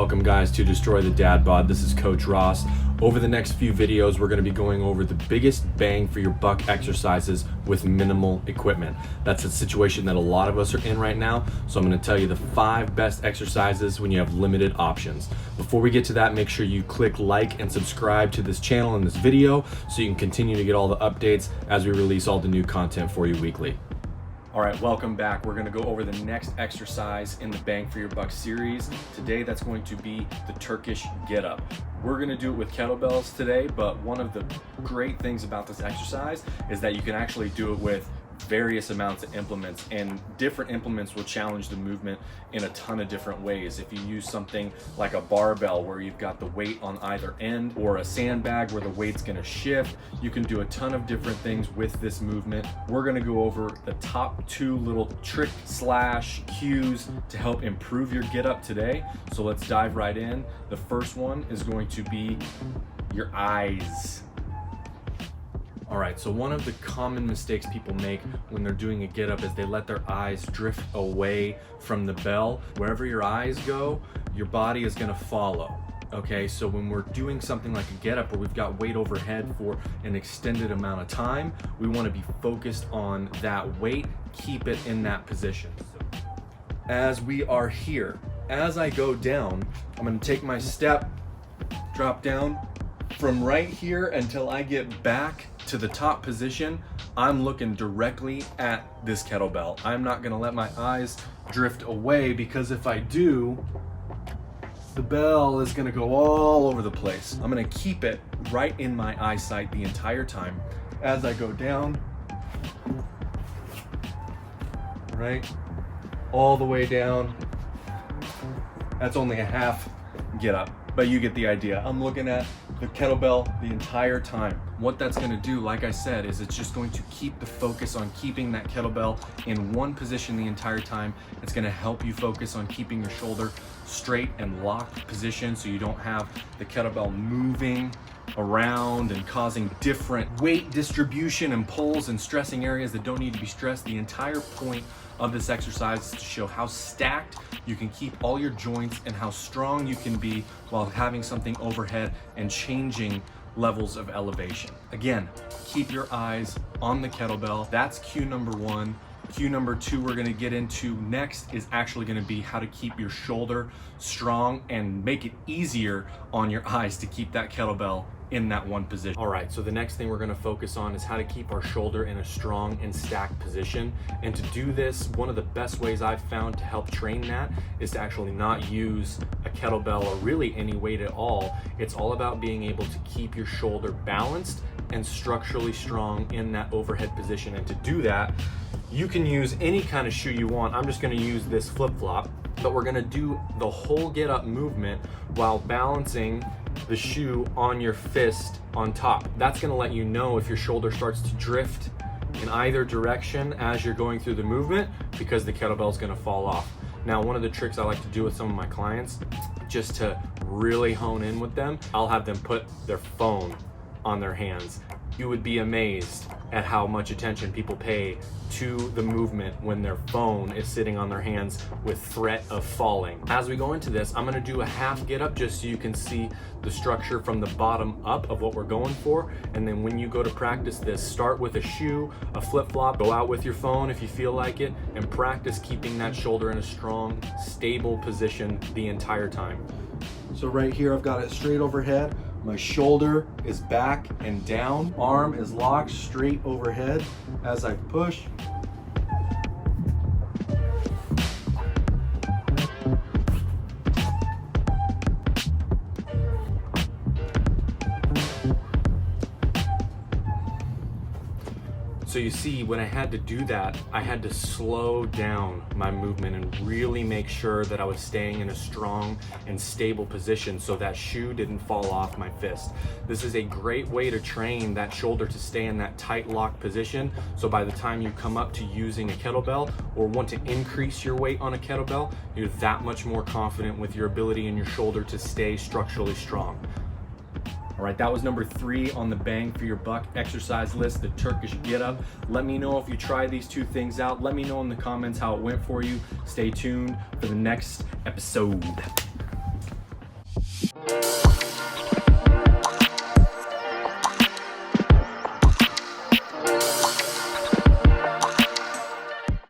Welcome guys to Destroy the Dad Bod. This is Coach Ross. Over the next few videos, we're going to be going over the biggest bang for your buck exercises with minimal equipment. That's a situation that a lot of us are in right now. So I'm going to tell you the 5 best exercises when you have limited options. Before we get to that, make sure you click like and subscribe to this channel and this video so you can continue to get all the updates as we release all the new content for you weekly. All right, welcome back. We're gonna go over the next exercise in the Bang for Your Buck series. Today, that's going to be the Turkish get up. We're gonna do it with kettlebells today, but one of the great things about this exercise is that you can actually do it with various amounts of implements, and different implements will challenge the movement in a ton of different ways. If you use something like a barbell where you've got the weight on either end, or a sandbag where the weight's gonna shift, you can do a ton of different things with this movement. We're gonna go over the top 2 little trick slash cues to help improve your get up today. So let's dive right in. The first one is going to be your eyes. All right, so one of the common mistakes people make when they're doing a get up is they let their eyes drift away from the bell. Wherever your eyes go, your body is gonna follow. Okay, so when we're doing something like a get up where we've got weight overhead for an extended amount of time, we wanna be focused on that weight, keep it in that position. As we are here, as I go down, I'm gonna take my step, drop down from right here until I get back to the top position. I'm looking directly at this kettlebell. I'm not gonna let my eyes drift away, because if I do, the bell is gonna go all over the place. I'm gonna keep it right in my eyesight the entire time as I go down, right, all the way down. That's only a half get up, but you get the idea. I'm looking at the kettlebell the entire time. What that's gonna do, like I said, is it's just going to keep the focus on keeping that kettlebell in one position the entire time. It's gonna help you focus on keeping your shoulder straight and locked position so you don't have the kettlebell moving around and causing different weight distribution and pulls and stressing areas that don't need to be stressed. The entire point of this exercise is to show how stacked you can keep all your joints and how strong you can be while having something overhead and changing levels of elevation. Again, keep your eyes on the kettlebell. That's cue number 1. Cue number 2 we're gonna get into next is actually gonna be how to keep your shoulder strong and make it easier on your eyes to keep that kettlebell in that one position. All right, so the next thing we're gonna focus on is how to keep our shoulder in a strong and stacked position. And to do this, one of the best ways I've found to help train that is to actually not use a kettlebell or really any weight at all. It's all about being able to keep your shoulder balanced and structurally strong in that overhead position. And to do that, you can use any kind of shoe you want. I'm just gonna use this flip-flop, but we're gonna do the whole get up movement while balancing the shoe on your fist on top. That's gonna let you know if your shoulder starts to drift in either direction as you're going through the movement, because the kettlebell is gonna fall off. Now, one of the tricks I like to do with some of my clients, just to really hone in with them, I'll have them put their phone on their hands. You would be amazed at how much attention people pay to the movement when their phone is sitting on their hands with threat of falling. As we go into this, I'm gonna do a half get up just so you can see the structure from the bottom up of what we're going for. And then when you go to practice this, start with a shoe, a flip-flop, go out with your phone if you feel like it, and practice keeping that shoulder in a strong, stable position the entire time. So right here, I've got it straight overhead. My shoulder is back and down. Arm is locked straight overhead as I push. So you see, when I had to do that, I had to slow down my movement and really make sure that I was staying in a strong and stable position so that shoe didn't fall off my fist. This is a great way to train that shoulder to stay in that tight locked position. So by the time you come up to using a kettlebell or want to increase your weight on a kettlebell, you're that much more confident with your ability in your shoulder to stay structurally strong. All right, that was number 3 on the Bang for Your Buck exercise list, the Turkish get up. Let me know if you try these 2 things out. Let me know in the comments how it went for you. Stay tuned for the next episode.